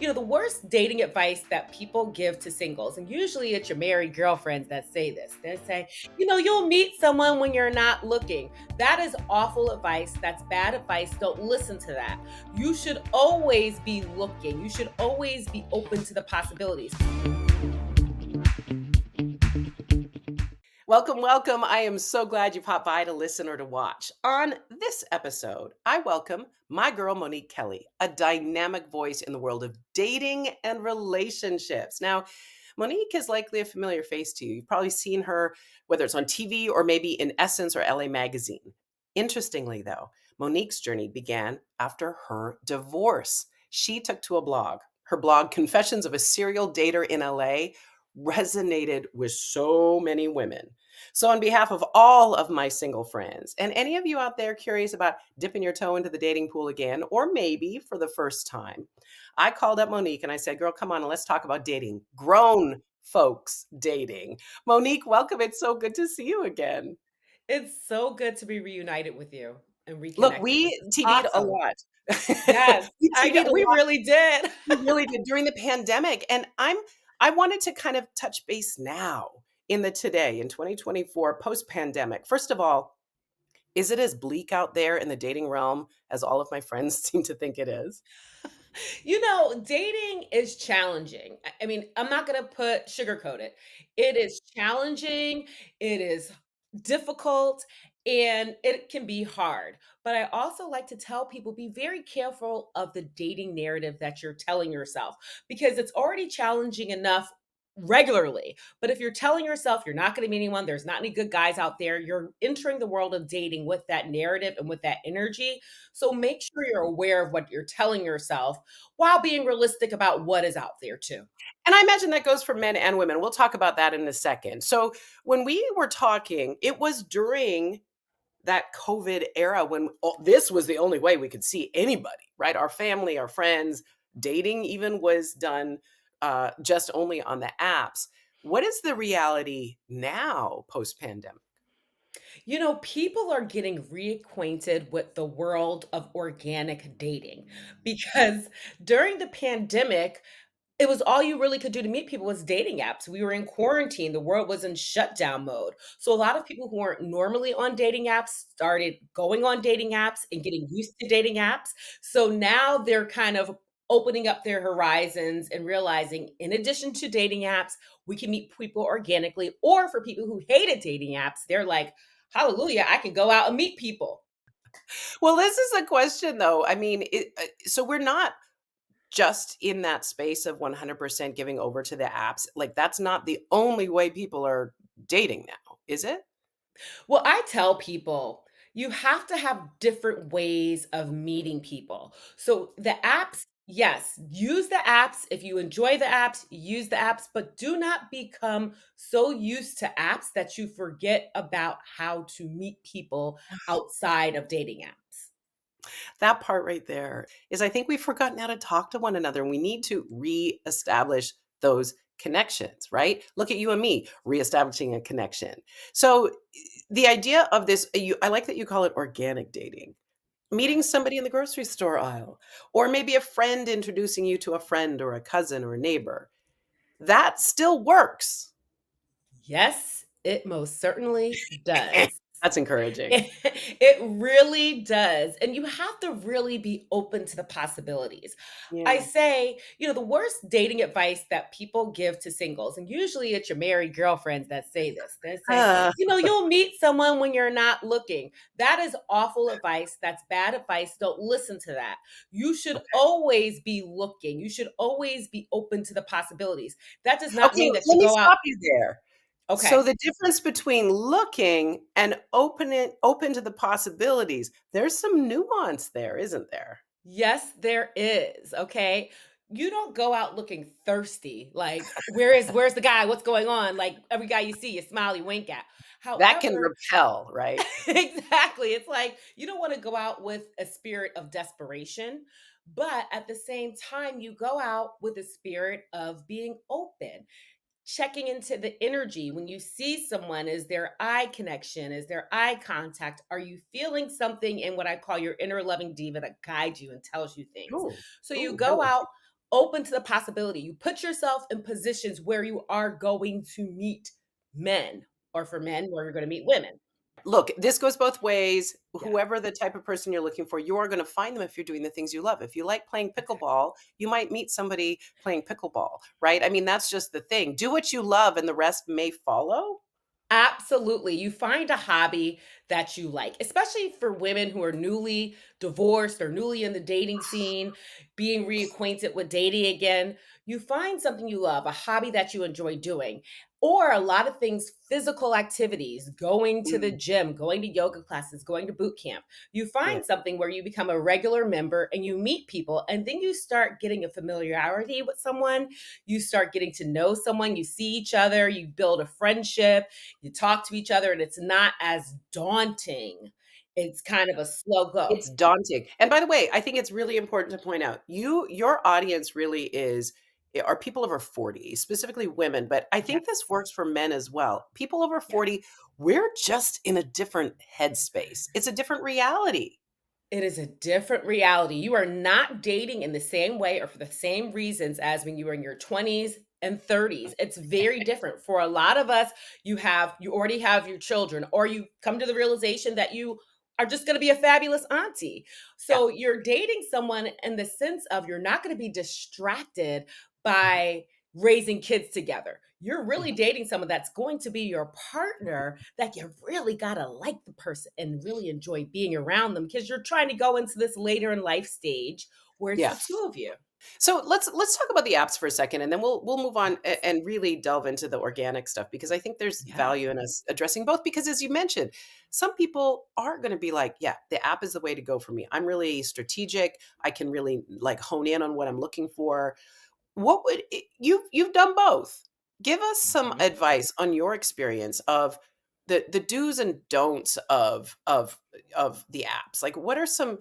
The worst dating advice that people give to singles, and usually it's your married girlfriends that say this. They say, you'll meet someone when you're not looking. That is awful advice. That's bad advice. Don't listen to that. You should always be looking. You should always be open to the possibilities. Welcome, welcome. I am so glad you popped by to listen or to watch. On this episode, I welcome my girl, Monique Kelley, a dynamic voice in the world of dating and relationships. Now, Monique is likely a familiar face to you. You've probably seen her, whether it's on TV or maybe in Essence or LA Magazine. Interestingly, though, Monique's journey began after her divorce. She took to a blog. Her blog, Confessions of a Serial Dater in LA, resonated with so many women. So, on behalf of all of my single friends, and any of you out there curious about dipping your toe into the dating pool again, or maybe for the first time, I called up Monique and I said, Girl, come on and let's talk about dating. Grown folks dating. Monique, welcome. It's so good to see you again. It's so good to be reunited with you and Look, reconnected. we This is TV'd a awesome. lot. Yes, We TV'd a we lot. really did. We really did during the pandemic. And I wanted to kind of touch base now in the today in 2024 post-pandemic. First of all, is it as bleak out there in the dating realm as all of my friends seem to think it is? Dating is challenging. I mean, I'm not going to sugarcoat it. It is challenging, it is difficult, and it can be hard. But I also like to tell people be very careful of the dating narrative that you're telling yourself because it's already challenging enough regularly. But if you're telling yourself you're not going to meet anyone, there's not any good guys out there, you're entering the world of dating with that narrative and with that energy. So make sure you're aware of what you're telling yourself while being realistic about what is out there too. And I imagine that goes for men and women. We'll talk about that in a second. So when we were talking, it was during that COVID era when this was the only way we could see anybody, right? Our family, our friends, dating even was done just only on the apps. What is the reality now post pandemic? People are getting reacquainted with the world of organic dating because during the pandemic, it was all you really could do to meet people was dating apps. We were in quarantine. The world was in shutdown mode. So a lot of people who weren't normally on dating apps started going on dating apps and getting used to dating apps. So now they're kind of opening up their horizons and realizing in addition to dating apps, we can meet people organically. Or for people who hated dating apps, they're like, hallelujah, I can go out and meet people. Well, this is a question though. I mean, so we're not just in that space of 100% giving over to the apps. Like, that's not the only way people are dating now, is it? Well, I tell people you have to have different ways of meeting people. So the apps, yes, use the apps. If you enjoy the apps, use the apps, but do not become so used to apps that you forget about how to meet people outside of dating apps. That part right there is I think we've forgotten how to talk to one another and we need to reestablish those connections, right? Look at you and me reestablishing a connection. So the idea of this, I like that you call it organic dating. Meeting Yes. somebody in the grocery store aisle, or maybe a friend introducing you to a friend or a cousin or a neighbor. That still works. Yes, it most certainly does. That's encouraging. It really does. And you have to really be open to the possibilities. I Yeah. say, the worst dating advice that people give to singles, and usually it's your married girlfriends that say this. They say, Uh, you'll meet someone when you're not looking. That is awful advice. That's bad advice. Don't listen to that. You should always be looking. You should always be open to the possibilities. That does not Okay, mean that let you me go out. stop you there. So Okay. the difference between looking and open to the possibilities, there's some nuance there, isn't there? Yes, there is, okay? You don't go out looking thirsty, like, where's the guy? What's going on? Like, every guy you see, you smile, you wink at. That can However repel, right? exactly, it's like, you don't wanna go out with a spirit of desperation, but at the same time, you go out with a spirit of being open, checking into the energy. When you see someone, is there eye connection? Is there eye contact? Are you feeling something in what I call your inner loving diva that guides you and tells you things? Ooh, So you ooh, go really? out open to the possibility. You put yourself in positions where you are going to meet men, or for men, where you're going to meet women. Look, this goes both ways. Yeah, Whoever the type of person you're looking for, you are going to find them if you're doing the things you love. If you like playing exactly. pickleball, you might meet somebody playing pickleball, right? I mean, that's just the thing. Do what you love and the rest may follow. Absolutely. You find a hobby that you like, especially for women who are newly divorced or newly in the dating scene, being reacquainted with dating again. You find something you love, a hobby that you enjoy doing, or a lot of things, physical activities, going to the Mm, gym, going to yoga classes, going to boot camp. You yeah. find something where you become a regular member and you meet people, and then you start getting a familiarity with someone. You start getting to know someone, you see each other, you build a friendship, you talk to each other, and it's not as daunting. It's kind of a slow go. It's daunting. And by the way, I think it's really important to point out, your audience really is are people over 40, specifically women, but I think this Yes, works for men as well. People over yes. 40, we're just in a different headspace. It's a different reality. It is a different reality. You are not dating in the same way or for the same reasons as when you were in your 20s and 30s. It's very different. For a lot of us, you already have your children, or you come to the realization that you are just going to be a fabulous auntie. Yeah. So you're dating someone in the sense of you're not going to be distracted Mhm, by raising kids together. You're really mhm. dating someone that's going to be your partner, that you really got to like the person and really enjoy being around them, because you're trying to go into this later in life stage where it's Yeah. the two of you. So let's talk about the apps for a second, and then we'll move on Yes. and really delve into the organic stuff because I think there's Yeah. value in us addressing both. Because as you mentioned, some people are going to be like, yeah, the app is the way to go for me. I'm really strategic. I can really like hone in on what I'm looking for. You've done both. Give us some Mhm. advice on your experience of the do's and don'ts of the apps. Like, what are some,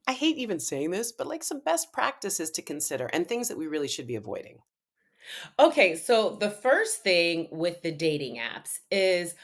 I hate even saying this, but like some best practices to consider and things that we really should be avoiding. Okay, so the first thing with the dating apps is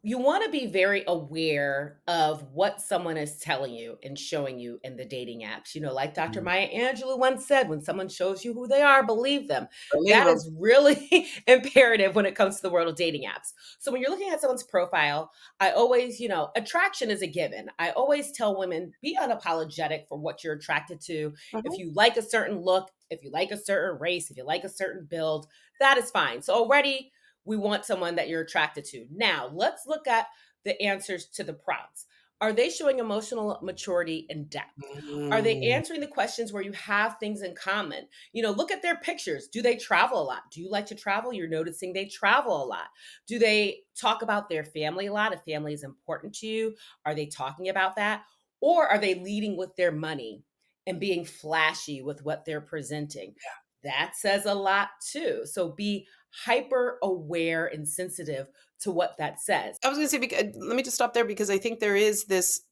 you want to be very aware of what someone is telling you and showing you in the dating apps. Like Dr. Mm. Maya Angelou once said, when someone shows you who they are, believe them. Believe That them. is really imperative when it comes to the world of dating apps. So when you're looking at someone's profile, I always, attraction is a given. I always tell women, be unapologetic for what you're attracted to. If Mhm. you like a certain look, if you like a certain race, if you like a certain build, that is fine. So already we want someone that you're attracted to. Now, let's look at the answers to the prompts. Are they showing emotional maturity and depth? Are they Mm, answering the questions where you have things in common? Look at their pictures. Do they travel a lot? Do you like to travel? You're noticing they travel a lot. Do they talk about their family a lot? If family is important to you, are they talking about that? Or are they leading with their money and being flashy with what they're presenting? That says a lot too. So be hyper aware and sensitive to what that says. I was gonna say, let me just stop there because I think there is this.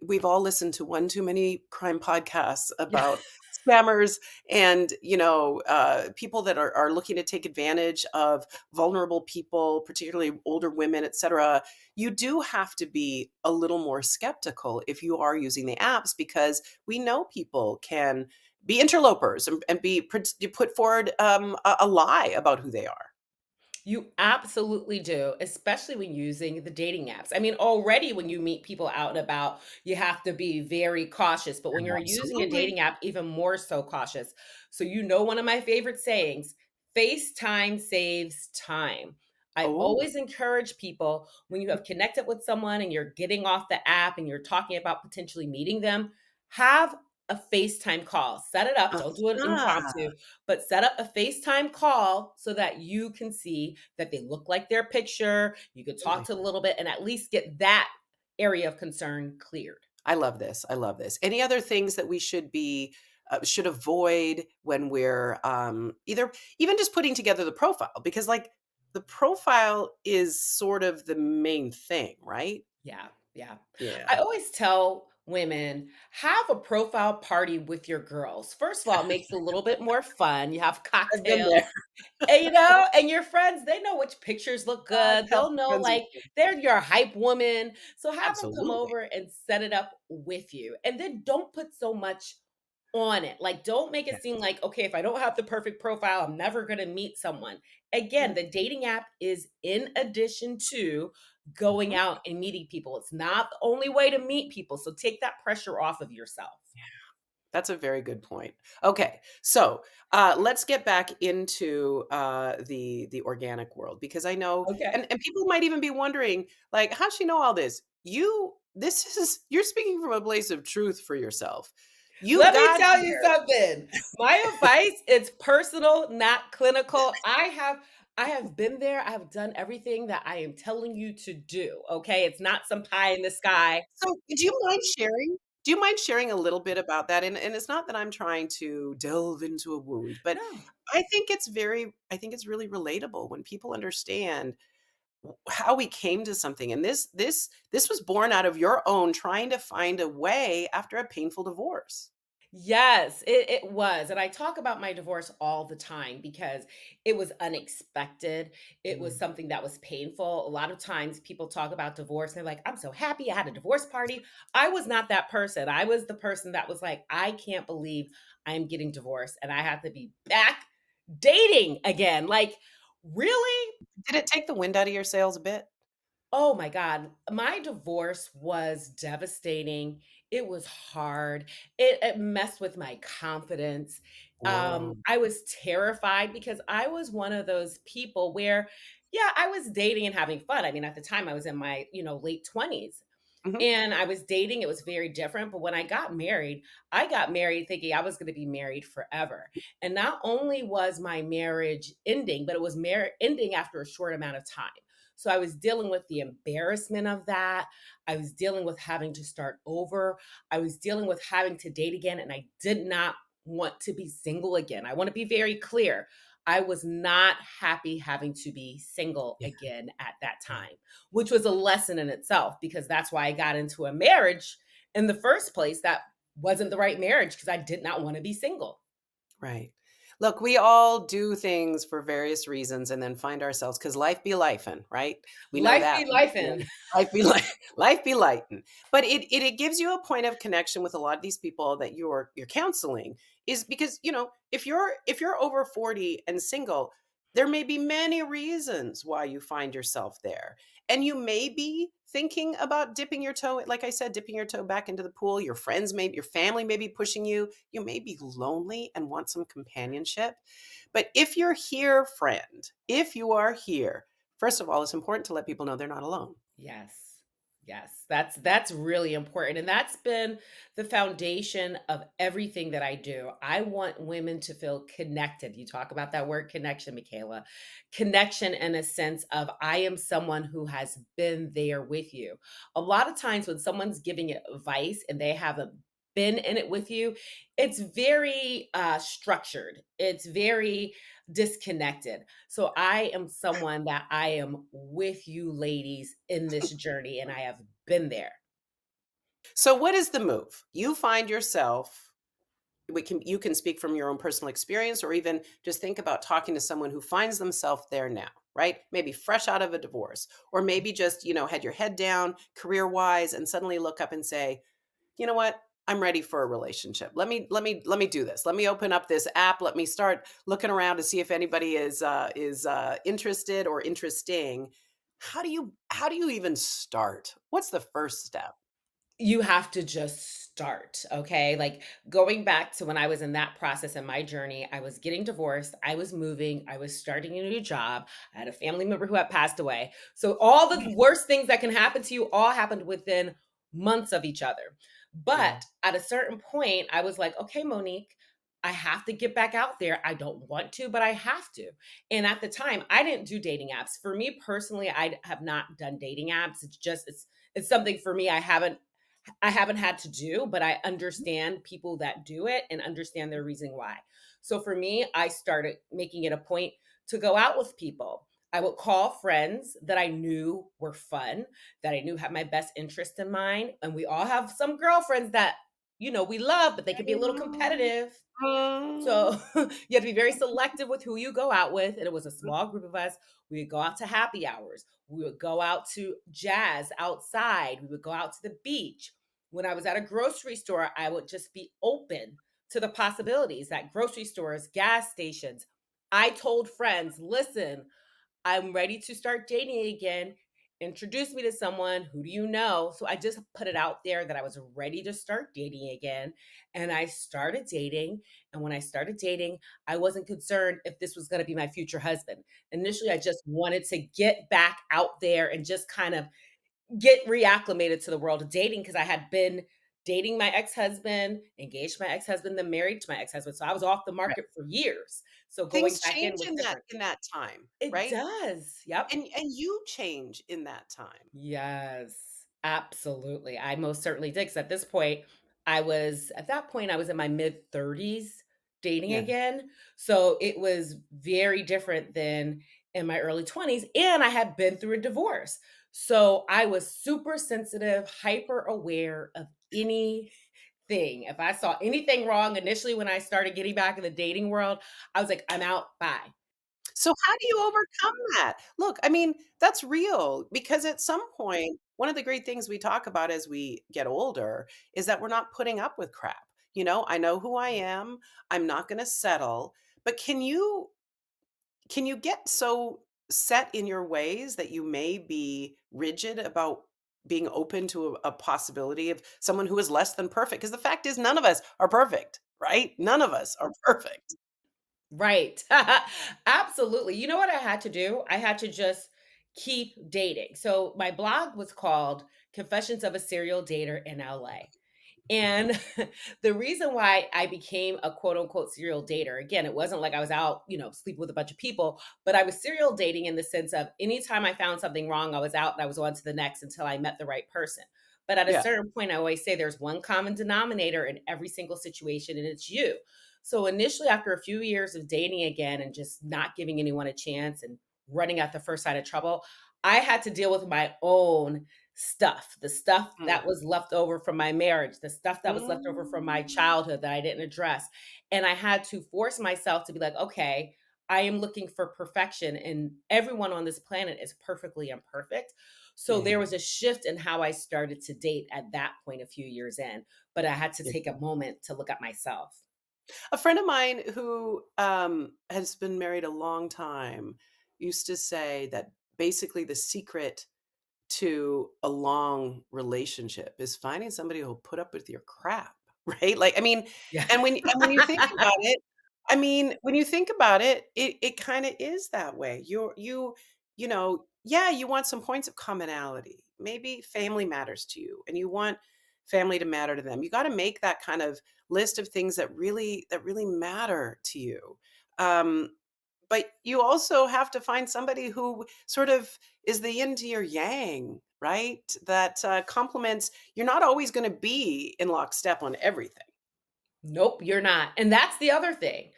We've all listened to one too many crime podcasts Yeah. about scammers and people that are looking to take advantage of vulnerable people, particularly older women, etc. You do have to be a little more skeptical if you are using the apps because we know people can be interlopers and you put forward a lie about who they are. You absolutely do, especially when using the dating apps. I mean, already when you meet people out and about, you have to be very cautious, but when you're using a Absolutely. dating app, even more so cautious. So, one of my favorite sayings, FaceTime saves time. I Oh. always encourage people, when you have connected with someone and you're getting off the app and you're talking about potentially meeting them, have a FaceTime call. Set it up. Don't do it Ah, impromptu, but set up a FaceTime call so that you can see that they look like their picture. You could talk absolutely. to a little bit and at least get that area of concern cleared. I love this. I love this. Any other things that we should avoid when we're either even just putting together the profile because like the profile is sort of the main thing, right? Yeah, yeah. I Yeah. always tell women, have a profile party with your girls. First of all, it makes it a little bit more fun. You have I've been there. cocktails. And your friends, they know which pictures look good. Tell They'll know, friends are like, they're your hype woman. So have them come absolutely. over and set it up with you. And then don't put so much on it. Like, don't make it seem Yes. like, okay, if I don't have the perfect profile, I'm never going to meet someone. Again, Yeah. the dating app is in addition to going Mhm. out and meeting people. It's not the only way to meet people. So take that pressure off of yourself. That's a very good point. Okay, so let's get back into the organic world because I know, Okay. and people might even be wondering, like, how's she know all this? This is you're speaking from a place of truth for yourself. You Let me got tell you here. something. My advice, it's personal, not clinical. I have been there. I have done everything that I am telling you to do. Okay. It's not some pie in the sky. So, do you mind sharing? Do you mind sharing a little bit about that? And it's not that I'm trying to delve into a wound, but No. I think it's really relatable when people understand how we came to something. And this was born out of your own trying to find a way after a painful divorce. Yes, it was. And I talk about my divorce all the time because it was unexpected. It was Mm. something that was painful. A lot of times people talk about divorce and they're like, I'm so happy I had a divorce party. I was not that person. I was the person that was like, I can't believe I'm getting divorced and I have to be back dating again. Like, really? Did it take the wind out of your sails a bit? Oh my God. My divorce was devastating. It was hard. It messed with my confidence. Whoa. I was terrified because I was one of those people where, yeah, I was dating and having fun. I mean, at the time I was in my, late 20s Mhm. and I was dating. It was very different. But when I got married thinking I was going to be married forever. And not only was my marriage ending, but it was ending after a short amount of time. So I was dealing with the embarrassment of that. I was dealing with having to start over. I was dealing with having to date again. And I did not want to be single again. I want to be very clear. I was not happy having to be single Yeah, again at that yeah. time, which was a lesson in itself because that's why I got into a marriage in the first place that wasn't the right marriage because I did not want to be single. Right. Look, we all do things for various reasons and then find ourselves because life be lifing, right? We know Life that. be You know, lifing. life be life, life be lighting. But it gives you a point of connection with a lot of these people that you're counseling is because, if you're over 40 and single, there may be many reasons why you find yourself there. And you may be thinking about dipping your toe, like I said, dipping your toe back into the pool. Your family may be pushing you. You may be lonely and want some companionship. But if you're here, friend, if you are here, first of all, it's important to let people know they're not alone. Yes. Yes, that's really important and that's been the foundation of everything that I do. I want women to feel connected. You talk about that word connection, Michaela. Connection in a sense of I am someone who has been there with you. A lot of times when someone's giving advice and they haven't been in it with you, it's very structured. It's very disconnected. So I am someone that I am with you ladies in this journey and I have been there. So what is the move? You find yourself you can speak from your own personal experience or even just think about talking to someone who finds themselves there now, right? Maybe fresh out of a divorce or maybe just, had your head down career-wise and suddenly look up and say, "You know what? I'm ready for a relationship. Let me do this. Let me open up this app. Let me start looking around to see if anybody is interested or interesting." How do you even start? What's the first step? You have to just start, okay? Like going back to when I was in that process in my journey, I was getting divorced, I was moving, I was starting a new job. I had a family member who had passed away. So all the worst things that can happen to you all happened within months of each other. Yeah. But at a certain point, I was like, okay, Monique, I have to get back out there. I don't want to, but I have to. And at the time, I didn't do dating apps. For me personally, I have not done dating apps. It's something for me I haven't had to do, but I understand people that do it and understand their reason why. So for me, I started making it a point to go out with people. I would call friends that I knew were fun, that I knew had my best interest in mind. And we all have some girlfriends that, we love, but they can be a little competitive. Mm. So you have to be very selective with who you go out with. And it was a small group of us. We would go out to happy hours. We would go out to jazz outside. We would go out to the beach. When I was at a grocery store, I would just be open to the possibilities at grocery stores, gas stations. I told friends, listen, I'm ready to start dating again. Introduce me to someone. Who do you know? So I just put it out there that I was ready to start dating again. And I started dating. And when I started dating, I wasn't concerned if this was going to be my future husband. Initially, I just wanted to get back out there and just kind of get reacclimated to the world of dating because I had been dating my ex-husband, engaged to my ex-husband, then married to my ex-husband. So I was off the Right. market for years. So going Things back in change was different. in that time, It right? does. Yep. And you change in that time. Yes, absolutely. I most certainly did. Because at this point, at that point, I was in my mid 30s dating Yeah. again. So it was very different than in my early 20s. And I had been through a divorce. So I was super sensitive, hyper aware of anything. If I saw anything wrong initially when I started getting back in the dating world, I was like, I'm out. Bye. So how do you overcome that? Look, I mean, that's real because at some point, one of the great things we talk about as we get older is that we're not putting up with crap. I know who I am. I'm not going to settle. But can you get so set in your ways that you may be rigid about being open to a possibility of someone who is less than perfect? Because the fact is none of us are perfect, right? None of us are perfect. Right. Absolutely. You know what I had to do? I had to just keep dating. So my blog was called Confessions of a Serial Dater in LA. And the reason why I became a quote unquote serial dater, again, it wasn't like I was out, sleeping with a bunch of people, but I was serial dating in the sense of anytime I found something wrong, I was out and I was on to the next until I met the right person. But at a Yeah. certain point, I always say there's one common denominator in every single situation, and it's you. So initially, after a few years of dating again and just not giving anyone a chance and running at the first sign of trouble, I had to deal with my own stuff, the stuff that Mm. was left over from my marriage, the stuff that was left over from my Mm. childhood that I didn't address. And I had to force myself to be like, okay, I am looking for perfection, and everyone on this planet is perfectly imperfect. So there Yeah. was a shift in how I started to date at that point a few years in, but I had to Yeah. take a moment to look at myself. A friend of mine who has been married a long time used to say that basically the secret to a long relationship is finding somebody who'll put up with your crap, right? Like, I mean, Yeah. and when you think about it, I mean, when you think about it, it kind of is that way. Yeah, you want some points of commonality. Maybe family matters to you, and you want family to matter to them. You got to make that kind of list of things that really matter to you. Um, but you also have to find somebody who sort of is the yin to your yang, right? That complements. You're not always going to be in lockstep on everything. Nope, you're not. And that's the other thing.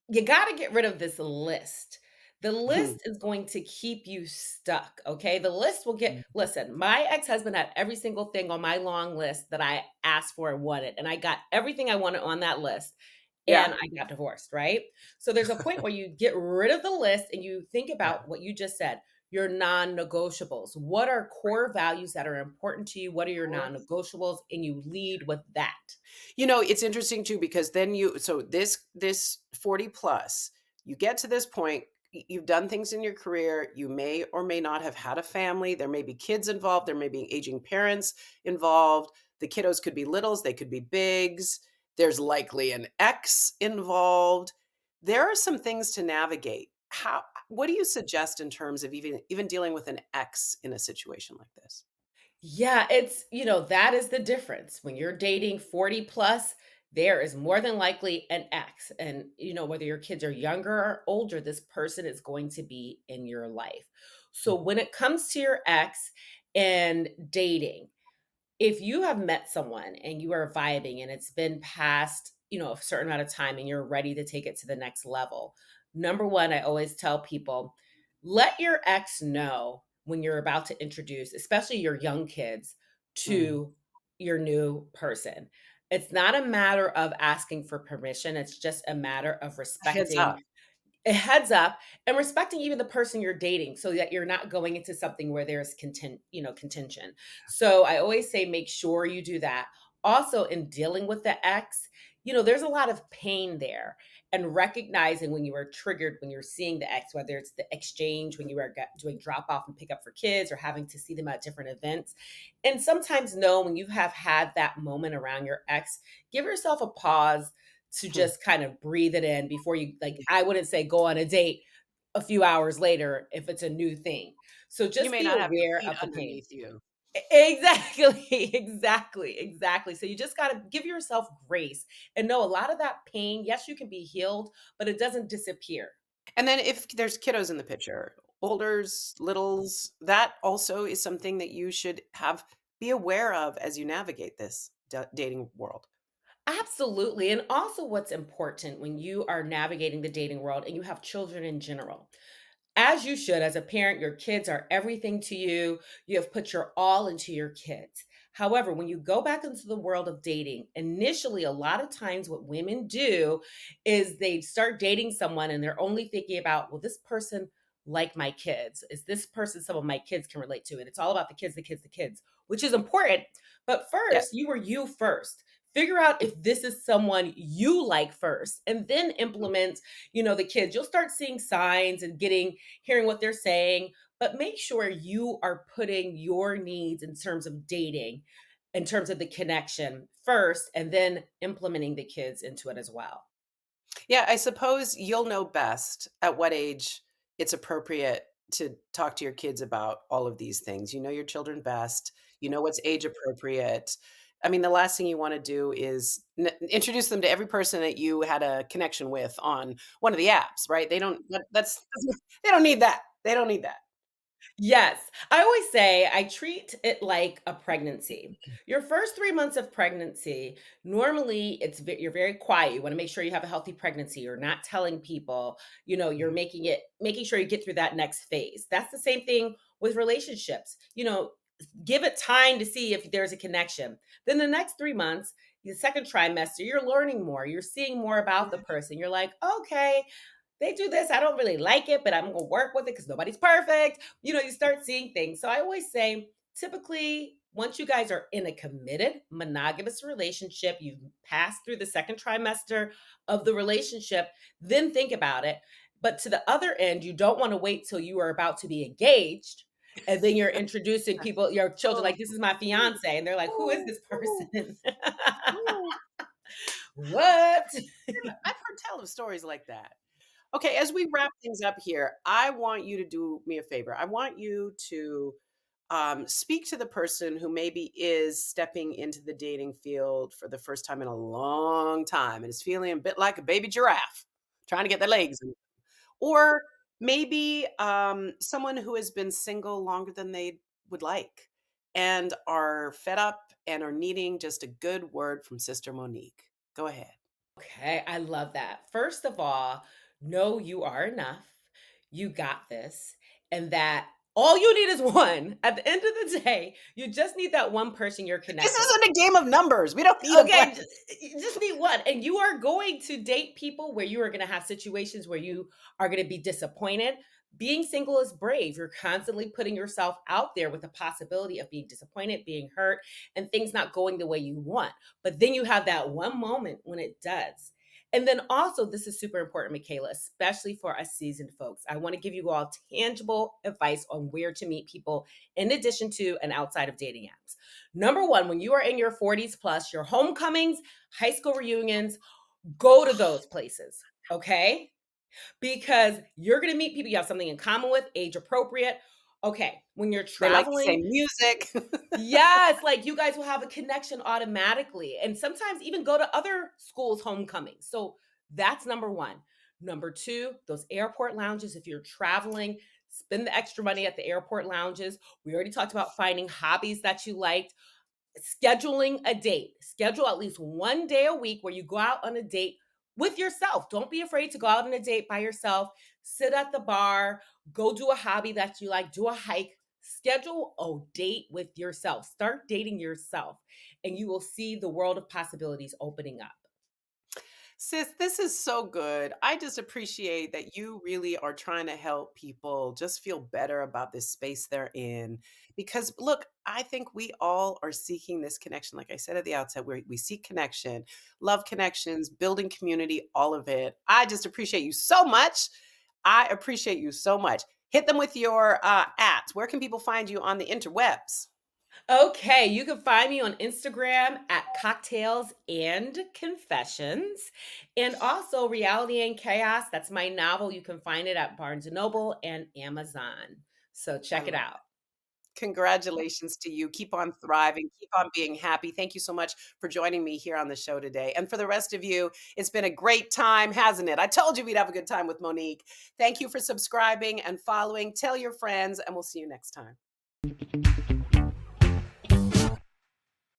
You got to get rid of this list. The list is going to keep you stuck, okay? The list will get, listen, my ex husband had every single thing on my long list that I asked for and wanted. And I got everything I wanted on that list. And Yeah, I got divorced, right? So there's a point where you get rid of the list and you think yeah, about what you just said, your non negotiables. What are core values that are important to you? What are of your non course. negotiables? And you lead with that. It's interesting too because then this 40 plus, you get to this point, you've done things in your career, you may or may not have had a family, there may be kids involved, there may be aging parents involved. The kiddos could be littles, they could be bigs. There's likely an ex involved. There are some things to navigate. What do you suggest in terms of even dealing with an ex in a situation like this? Yeah, that is the difference. When you're dating 40 plus, there is more than likely an ex. And, whether your kids are younger or older, this person is going to be in your life. So when it comes to your ex and dating, if you have met someone and you are vibing and it's been past, a certain amount of time and you're ready to take it to the next level, number one, I always tell people, let your ex know when you're about to introduce, especially your young kids, Mm. to your new person. It's not a matter of asking for permission. It's just a matter of Heads respecting up. a heads up and respecting even the person you're dating so that you're not going into something where there's contention. So I always say make sure you do that. Also in dealing with the ex, there's a lot of pain there. And recognizing when you are triggered, when you're seeing the ex, whether it's the exchange, when you are doing drop off and pick up for kids or having to see them at different events. And sometimes know when you have had that moment around your ex, give yourself a pause to Hmm. just kind of breathe it in before you, like, I wouldn't say go on a date a few hours later if it's a new thing. So You just may be not have your aware feet of the pain. underneath you. Exactly, exactly. So you just gotta give yourself grace and know a lot of that pain, yes, you can be healed, but it doesn't disappear. And then if there's kiddos in the picture, olders, littles, that also is something that you should have be aware of as you navigate this dating world. Absolutely. And also, what's important when you are navigating the dating world and you have children in general, as you should, as a parent, your kids are everything to you. You have put your all into your kids. However, when you go back into the world of dating, initially, a lot of times what women do is they start dating someone and they're only thinking about, well, this person like my kids. Is this person someone my kids can relate to? And it's all about the kids, the kids, the kids, which is important. But first, Yes. you were you first. Figure out if this is someone you like first and then implement, the kids. You'll start seeing signs and hearing what they're saying, but make sure you are putting your needs in terms of dating, in terms of the connection first, and then implementing the kids into it as well. Yeah, I suppose you'll know best at what age it's appropriate to talk to your kids about all of these things. You know your children best. You know what's age appropriate. I mean, the last thing you want to do is introduce them to every person that you had a connection with on one of the apps, right? They don't. They don't need that. They don't need that. Yes. I always say I treat it like a pregnancy. Your first 3 months of pregnancy, normally you're very quiet. You want to make sure you have a healthy pregnancy. You're not telling people, you're making sure you get through that next phase. That's the same thing with relationships. Give it time to see if there's a connection. Then the next 3 months, the second trimester, you're learning more. You're seeing more about the person. You're like, "Okay, they do this. I don't really like it, but I'm going to work with it because nobody's perfect." You start seeing things. So I always say, typically, once you guys are in a committed, monogamous relationship, you've passed through the second trimester of the relationship, then think about it. But to the other end, you don't want to wait till you are about to be engaged. And then you're introducing people, your children, Oh, like, this is my ooh, fiance. And they're like, who is ooh, this ooh, person? ooh. What? I've heard tell of stories like that. Okay, as we wrap things up here, I want you to do me a favor. I want you to speak to the person who maybe is stepping into the dating field for the first time in a long time and is feeling a bit like a baby giraffe, trying to get their legs in. Or maybe someone who has been single longer than they would like and are fed up and are needing just a good word from Sister Monique. Go ahead. Okay, I love that. First of all, know you are enough. You got this. And that all you need is one. At the end of the day, you just need that one person you're This connected with. isn't a game of numbers. We don't need a Okay, bunch. you just need one. And you are going to date people where you are going to have situations where you are going to be disappointed. Being single is brave. You're constantly putting yourself out there with the possibility of being disappointed, being hurt, and things not going the way you want. But then you have that one moment when it does. And then also, this is super important, Michaela, especially for us seasoned folks. I want to give you all tangible advice on where to meet people in addition to and outside of dating apps. Number one, when you are in your 40s plus, your homecomings, high school reunions, go to those places, okay? Because you're gonna meet people you have something in common with, age appropriate. Okay, when you're They like the traveling, same music. yes, like you guys will have a connection automatically. And sometimes even go to other schools' homecomings. So that's number one. Number two, those airport lounges, if you're traveling, spend the extra money at the airport lounges. We already talked about finding hobbies that you like. Scheduling a date. Schedule at least one day a week where you go out on a date with yourself. Don't be afraid to go out on a date by yourself. Sit at the bar, go do a hobby that you like, do a hike. Schedule a date with yourself. Start dating yourself, and you will see the world of possibilities opening up. Sis, this is so good. I just appreciate that you really are trying to help people just feel better about this space they're in. Because, look, I think we all are seeking this connection. Like I said at the outset, we seek connection, love connections, building community, all of it. I just appreciate you so much. I appreciate you so much. Hit them with your ads. Where can people find you on the interwebs? Okay, you can find me on Instagram at cocktails and confessions, and also Reality and Chaos. That's my novel. You can find it at Barnes and Noble and Amazon. So I check it love out. it. Congratulations to you. Keep on thriving. Keep on being happy. Thank you so much for joining me here on the show today. And for the rest of you, it's been a great time, hasn't it? I told you we'd have a good time with Monique. Thank you for subscribing and following. Tell your friends, and we'll see you next time.